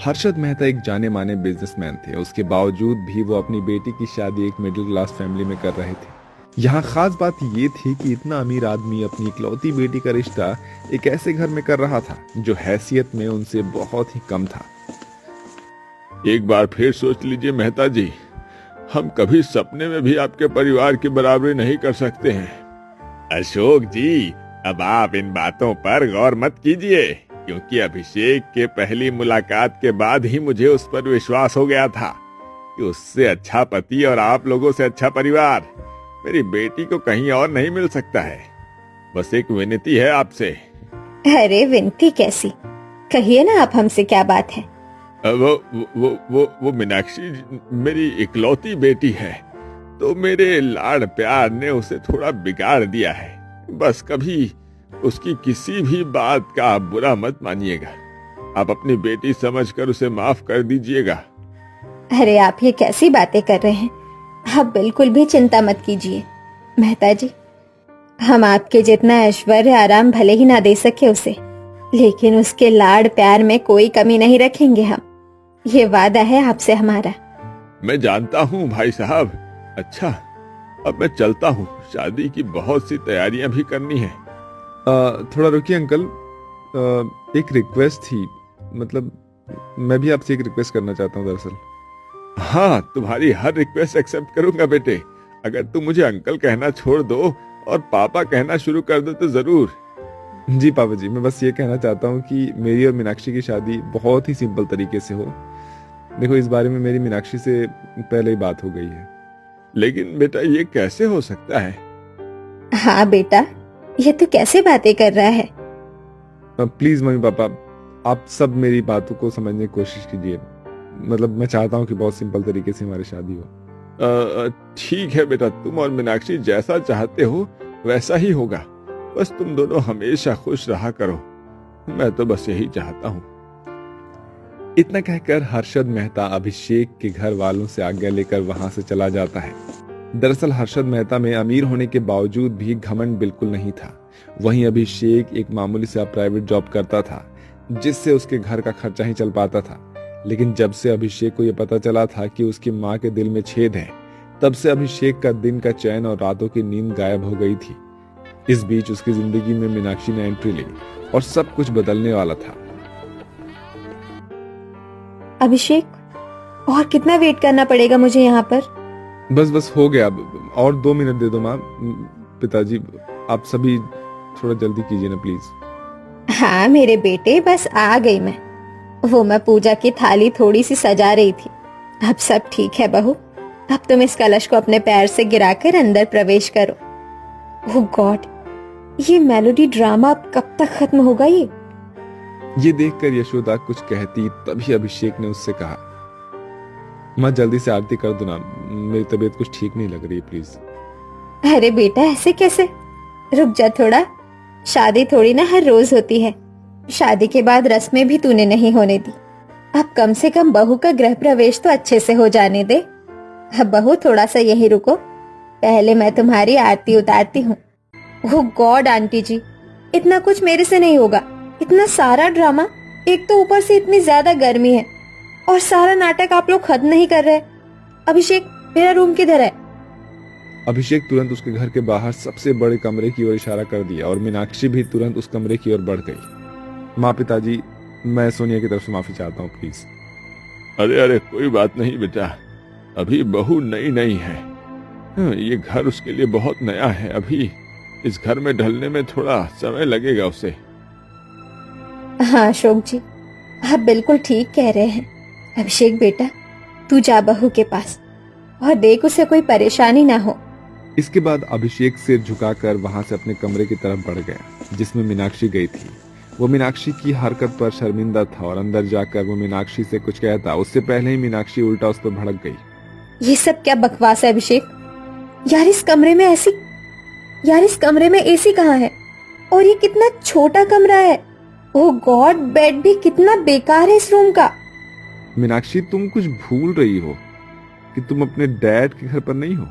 हर्षद मेहता एक जाने माने बिजनेसमैन थे। उसके बावजूद भी वो अपनी बेटी की शादी एक मिडिल क्लास फैमिली में कर रहे थे। यहाँ खास बात ये थी कि इतना अमीर आदमी अपनी इकलौती बेटी का रिश्ता एक ऐसे घर में कर रहा था जो हैसियत में उनसे बहुत ही कम था। एक बार फिर सोच लीजिए मेहता जी, हम कभी सपने में भी आपके परिवार की बराबरी नहीं कर सकते हैं। अशोक जी, अब आप इन बातों पर गौर मत कीजिए, क्योंकि अभिषेक के पहली मुलाकात के बाद ही मुझे उस पर विश्वास हो गया था कि उससे अच्छा पति और आप लोगों से अच्छा परिवार मेरी बेटी को कहीं और नहीं मिल सकता है। बस एक विनती है आपसे। अरे विनती कैसी, कहिए ना आप हमसे क्या बात है। वो मीनाक्षी मेरी इकलौती बेटी है, तो मेरे लाड़ प्यार ने उसे थोड़ा बिगाड़ दिया है। बस कभी उसकी किसी भी बात का आप बुरा मत मानिएगा। आप अपनी बेटी समझकर उसे माफ कर दीजिएगा। अरे आप ये कैसी बातें कर रहे हैं, आप बिल्कुल भी चिंता मत कीजिए मेहता जी। हम आपके जितना ऐश्वर्य आराम भले ही ना दे सके उसे, लेकिन उसके लाड़ प्यार में कोई कमी नहीं रखेंगे हम। ये वादा है आपसे हमारा। मैं जानता हूँ भाई साहब। अच्छा, अब मैं चलता हूँ, शादी की बहुत सी तैयारियां भी करनी है। थोड़ा रुकिए अंकल, एक रिक्वेस्ट थी। मतलब मैं भी आपसे एक रिक्वेस्ट करना चाहता हूँ दरअसल। हाँ, तुम्हारी हर रिक्वेस्ट एक्सेप्ट करूंगा बेटे। अगर तुम मुझे अंकल कहना छोड़ दो और पापा कहना शुरू कर दो तो जरूर। जी पापा जी, मैं बस ये कहना चाहता हूँ कि मेरी और मीनाक्षी की शादी बहुत ही सिंपल तरीके से हो। देखो, इस बारे में मेरी मीनाक्षी से पहले ही बात हो गई है। लेकिन बेटा, ये कैसे हो सकता है? हाँ बेटा, ये तो कैसे बातें कर रहा है। प्लीज मम्मी पापा, आप सब मेरी बातों को समझने की कोशिश कीजिए। मतलब मैं चाहता हूँ कि बहुत सिंपल तरीके से हमारी शादी हो। ठीक है बेटा, तुम और मीनाक्षी जैसा चाहते हो वैसा ही होगा। बस तुम दोनों हमेशा खुश रहा करो, मैं तो बस यही चाहता हूँ। इतना कहकर हर्षद मेहता अभिषेक के घर वालों से आज्ञा लेकर वहां से चला जाता है। दरअसल हर्षद मेहता में अमीर होने के बावजूद भी घमंड बिल्कुल नहीं था। वहीं अभिषेक एक मामूली सा प्राइवेट जॉब करता था, जिससे उसके घर का खर्चा ही चल पाता था। लेकिन जब से अभिषेक को यह पता चला था कि उसकी माँ के दिल में छेद है, तब से अभिषेक का दिन का चैन और रातों की नींद गायब हो गई थी। इस बीच उसकी जिंदगी में मीनाक्षी ने एंट्री ली और सब कुछ बदलने वाला था। अभिषेक, और कितना वेट करना पड़ेगा मुझे यहाँ पर? बस बस हो गया, और 2 मिनट दे दो माँ। पिताजी, आप सभी थोड़ा जल्दी कीजिए ना प्लीज। हाँ मेरे बेटे, बस आ गई मैं। वो मैं पूजा की थाली थोड़ी सी सजा रही थी। अब सब ठीक है बहू। अब तुम इस कलश को अपने पैर से गिराकर अंदर प्रवेश करो। ओह गॉड, ये मेलोडी ड्रामा अब कब तक खत्म होगा? ये देखकर यशोदा कुछ कहती, तभी अभिषेक ने उससे कहा, माँ जल्दी से आरती कर दो ना, मेरी तबीयत कुछ ठीक नहीं लग रही, प्लीज। अरे बेटा, ऐसे कैसे? रुक जा थोड़ा। शादी थोड़ी ना हर रोज होती है। शादी के बाद रस्में भी तूने नहीं होने दी। अब कम से कम बहू का गृह प्रवेश तो अच्छे से हो जाने दे। अब बहू थोड़ा सा यहीं रुको, पहले मैं तुम्हारी आरती उतारती हूँ। ओह गॉड आंटी जी, इतना कुछ मेरे से नहीं होगा। इतना सारा ड्रामा, एक तो ऊपर से इतनी ज्यादा गर्मी है और सारा नाटक आप लोग खत्म नहीं कर रहे। अभिषेक, मेरा रूम किधर है? अभिषेक तुरंत उसके घर के बाहर सबसे बड़े कमरे की ओर इशारा कर दिया और मीनाक्षी भी तुरंत उस कमरे की ओर बढ़ गई। माँ, पिताजी, मैं सोनिया की तरफ से माफी चाहता हूँ, प्लीज। अरे अरे, कोई बात नहीं बेटा, अभी बहू नई नई है। ये घर उसके लिए बहुत नया है। अभी इस घर में ढलने में थोड़ा समय लगेगा उसे। हाँ अशोक जी, आप बिल्कुल ठीक कह रहे हैं। अभिषेक बेटा, तू जा बहू के पास और देख उसे कोई परेशानी ना हो। इसके बाद अभिषेक सिर झुकाकर वहां से अपने कमरे की तरफ बढ़ गया जिसमें मीनाक्षी गई थी। वो मीनाक्षी की हरकत पर शर्मिंदा था और अंदर जाकर वो मीनाक्षी से कुछ कहता, उससे पहले ही मीनाक्षी उल्टा उस पर भड़क गई। ये सब क्या बकवास है अभिषेक? यार इस कमरे में इस कमरे में एसी कहाँ है? और ये कितना छोटा कमरा है। ओह गॉड, बेड भी कितना बेकार है इस रूम का। मीनाक्षी, तुम कुछ भूल रही हो कि तुम अपने डैड के घर पर नहीं हो।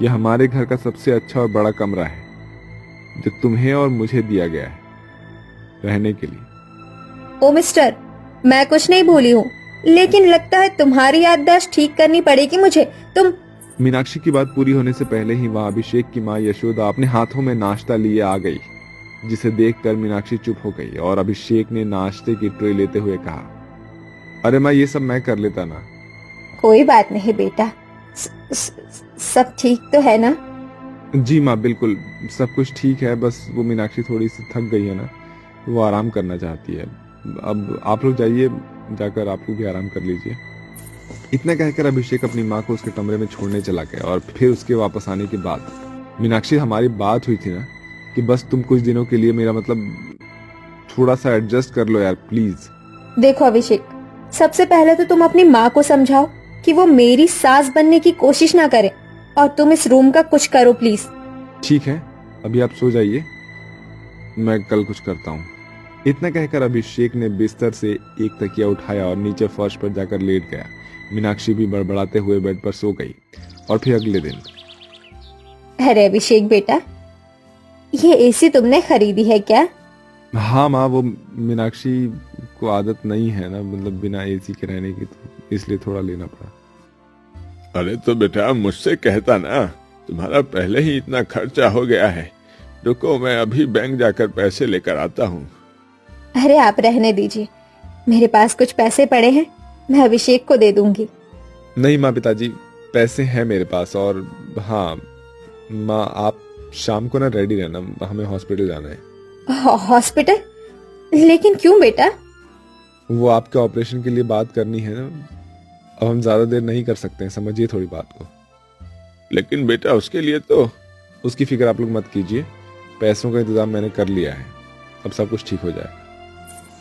यह हमारे घर का सबसे अच्छा और बड़ा कमरा है जो तुम्हें और मुझे दिया गया है रहने के लिए। ओ मिस्टर, मैं कुछ नहीं भूली हूँ, लेकिन लगता है तुम्हारी याददाश्त ठीक करनी पड़ेगी मुझे। तुम मीनाक्षी की बात पूरी होने से पहले ही वहां अभिषेक की माँ यशोदा अपने हाथों में नाश्ता लिए आ गई, जिसे देखकर मीनाक्षी चुप हो गई और अभिषेक ने नाश्ते की ट्रे लेते हुए कहा, अरे माँ ये सब मैं कर लेता ना। कोई बात नहीं बेटा, सब ठीक तो है ना? जी माँ बिल्कुल सब कुछ ठीक है, बस वो मीनाक्षी थोड़ी सी थक गई है ना, वो आराम करना चाहती है। अब आप लोग जाइए, जाकर आप लोग भी आराम कर लीजिए। इतना कहकर अभिषेक अपनी माँ को उसके कमरे में छोड़ने चला गया और फिर उसके वापस आने के बाद, मीनाक्षी हमारी बात हुई थी ना कि बस तुम कुछ दिनों के लिए मेरा मतलब थोड़ा सा एडजस्ट कर लो यार प्लीज। देखो अभिषेक, सबसे पहले तो तुम अपनी माँ को समझाओ कि वो मेरी सास बनने की कोशिश ना करे, और तुम इस रूम का कुछ करो प्लीज। ठीक है, अभी आप सो जाइए, मैं कल कुछ करता हूँ। इतना कहकर अभिषेक ने बिस्तर से एक तकिया उठाया और नीचे फर्श पर जाकर लेट गया। मीनाक्षी भी बड़बड़ाते हुए बेड पर सो गई। और फिर अगले दिन, अरे अभिषेक बेटा, ये एसी तुमने खरीदी है क्या? हाँ माँ, वो मीनाक्षी को आदत नहीं है ना, मतलब बिना एसी के रहने की, तो इसलिए थोड़ा लेना पड़ा। अरे तो बेटा मुझसे कहता ना, तुम्हारा पहले ही इतना खर्चा हो गया है। रुको मैं अभी बैंक जाकर पैसे लेकर आता हूँ। अरे आप रहने दीजिए, मेरे पास कुछ पैसे पड़े हैं, मैं अभिषेक को दे दूंगी। नहीं माँ पिताजी, पैसे हैं मेरे पास। और हाँ माँ, आप शाम को ना रेडी रहना, हमें हॉस्पिटल जाना है। हॉस्पिटल? लेकिन क्यों बेटा? वो आपके ऑपरेशन के लिए बात करनी है ना, अब हम ज्यादा देर नहीं कर सकते हैं, समझिए थोड़ी बात को। लेकिन बेटा उसके लिए तो उसकी फिक्र आप लोग मत कीजिए, पैसों का इंतजाम मैंने कर लिया है, अब सब कुछ ठीक हो जाए।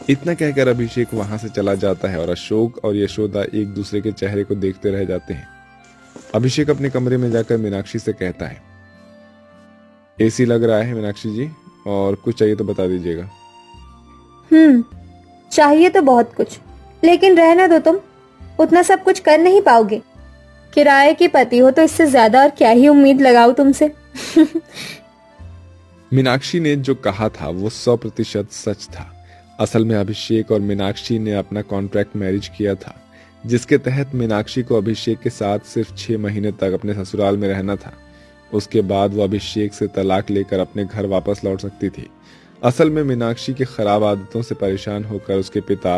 इतना कहकर अभिषेक वहां से चला जाता है और अशोक और यशोदा एक दूसरे के चेहरे को देखते रह जाते हैं। अभिषेक अपने कमरे में जाकर मीनाक्षी से कहता है, एसी लग रहा है मीनाक्षी जी, और कुछ चाहिए तो बता दीजिएगा। चाहिए तो बहुत कुछ, लेकिन रहने दो, तुम उतना सब कुछ कर नहीं पाओगे। किराए की पति हो तो इससे ज्यादा और क्या ही उम्मीद लगाऊं तुमसे। मीनाक्षी ने जो कहा था वो 100% सच था। असल में अभिषेक और मीनाक्षी ने अपना कॉन्ट्रैक्ट मैरिज किया था, जिसके तहत मीनाक्षी को अभिषेक के साथ सिर्फ 6 महीने तक अपने ससुराल में रहना था। उसके बाद वो अभिषेक से तलाक लेकर अपने घर वापस लौट सकती थी। असल में मीनाक्षी की खराब आदतों से परेशान होकर उसके पिता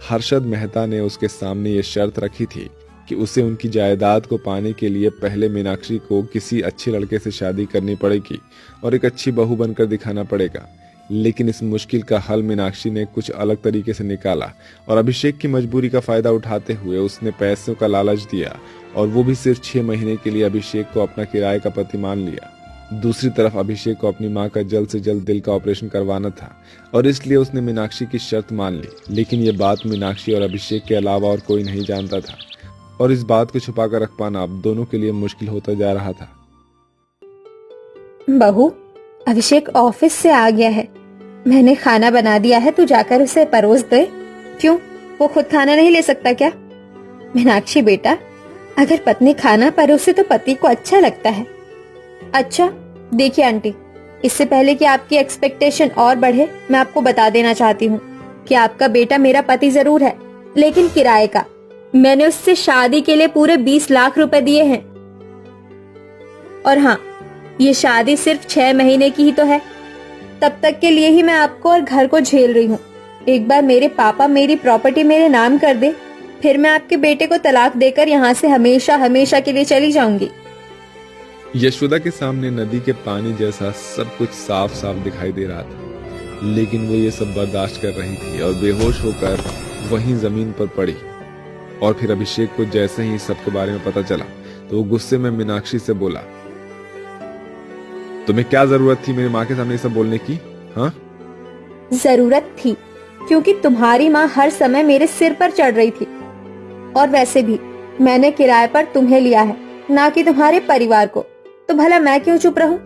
हर्षद मेहता ने उसके सामने ये शर्त रखी थी कि उसे उनकी जायदाद को पाने के लिए पहले मीनाक्षी को किसी अच्छे लड़के से शादी करनी पड़ेगी और एक अच्छी बहू बनकर दिखाना पड़ेगा। लेकिन इस मुश्किल का हल मीनाक्षी ने कुछ अलग तरीके से निकाला और अभिषेक की मजबूरी का फायदा उठाते हुए उसने पैसों का लालच दिया, और वो भी सिर्फ 6 महीने के लिए अभिषेक को अपना किराए का पति मान लिया। दूसरी तरफ अभिषेक को अपनी माँ का जल्द से जल्द दिल का ऑपरेशन करवाना था और इसलिए उसने मीनाक्षी की शर्त मान ली। लेकिन ये बात मीनाक्षी और अभिषेक के अलावा और कोई नहीं जानता था, और इस बात को छुपा कर रख पाना अब दोनों के लिए मुश्किल होता जा रहा था। बहू, अभिषेक ऑफिस से आ गया है, मैंने खाना बना दिया है, तू जाकर उसे परोस दे। क्यों, वो खुद खाना नहीं ले सकता क्या? मीनाक्षी बेटा, अगर पत्नी खाना परोसे तो पति को अच्छा लगता है। अच्छा देखिए आंटी, इससे पहले कि आपकी एक्सपेक्टेशन और बढ़े, मैं आपको बता देना चाहती हूँ कि आपका बेटा मेरा पति जरूर है, लेकिन किराए का। मैंने उससे शादी के लिए पूरे 20 लाख रुपए दिए हैं। और हाँ, ये शादी सिर्फ 6 महीने की ही तो है, तब तक के लिए ही मैं आपको और घर को झेल रही हूँ। एक बार मेरे पापा मेरी प्रॉपर्टी मेरे नाम कर दे, फिर मैं आपके बेटे को तलाक देकर यहाँ से हमेशा हमेशा के लिए चली जाऊंगी। यशोदा के सामने नदी के पानी जैसा सब कुछ साफ साफ दिखाई दे रहा था, लेकिन वो ये सब बर्दाश्त कर रही थी और बेहोश होकर वहीं जमीन पर पड़ी। और फिर अभिषेक को जैसे ही सबके बारे में पता चला तो वो गुस्से में मीनाक्षी से बोला, तुम्हें क्या जरूरत थी मेरी माँ के सामने ये सब बोलने की? हाँ, जरूरत थी क्योंकि तुम्हारी माँ हर समय मेरे सिर पर चढ़ रही थी, और वैसे भी मैंने किराए पर तुम्हें लिया है, ना कि तुम्हारे परिवार को, तो भला मैं क्यों चुप रहूं?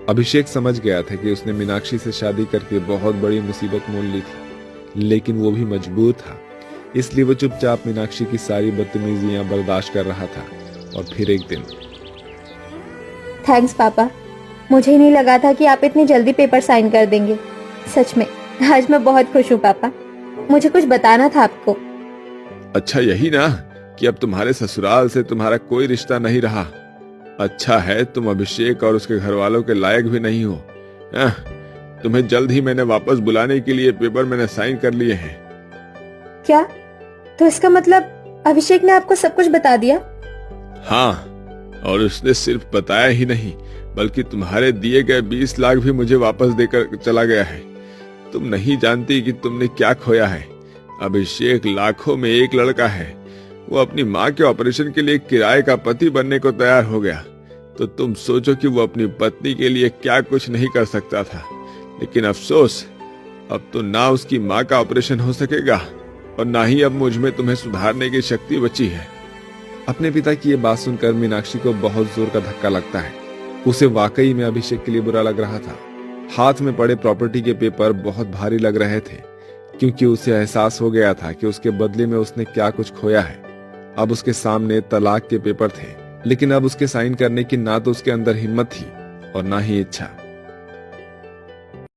अभिषेक समझ गया था कि उसने मीनाक्षी से शादी करके बहुत बड़ी मुसीबत मोल ली थी, लेकिन वो भी मजबूर था, इसलिए वो चुपचाप मीनाक्षी की सारी बदतमीजियां बर्दाश्त कर रहा था। और फिर एक दिन, थैंक्स पापा, मुझे ही नहीं लगा था कि आप इतनी जल्दी पेपर साइन कर देंगे। सच में आज मैं बहुत खुश हूँ पापा, मुझे कुछ बताना था आपको। अच्छा यही ना कि अब तुम्हारे ससुराल से तुम्हारा कोई रिश्ता नहीं रहा। अच्छा है तुम अभिषेक और उसके घर वालों के लायक भी नहीं हो। तुम्हें जल्द ही मैंने वापस बुलाने के लिए पेपर मैंने साइन कर लिए हैं। क्या? तो इसका मतलब अभिषेक ने आपको सब कुछ बता दिया? हाँ, और उसने सिर्फ बताया ही नहीं बल्कि तुम्हारे दिए गए 20 लाख भी मुझे वापस देकर चला गया है। तुम नहीं जानती कि तुमने क्या खोया है। अभिषेक लाखों में एक लड़का है। वो अपनी माँ के ऑपरेशन के लिए किराए का पति बनने को तैयार हो गया। तो तुम सोचो कि वो अपनी पत्नी के लिए क्या कुछ नहीं कर सकता था। लेकिन अफसोस, अब तो ना उसकी माँ का ऑपरेशन हो सकेगा और ना ही अब मुझ में तुम्हें सुधारने की शक्ति बची है। अपने पिता की ये बात सुनकर मीनाक्षी को बहुत जोर का धक्का लगता है। उसे वाकई में अभिषेक के लिए बुरा लग रहा था। हाथ में पड़े प्रॉपर्टी के पेपर बहुत भारी लग रहे थे, क्योंकि उसे एहसास हो गया था कि उसके बदले में उसने क्या कुछ खोया है। अब उसके सामने तलाक के पेपर थे, लेकिन अब उसके साइन करने की ना तो उसके अंदर हिम्मत थी और ना ही इच्छा।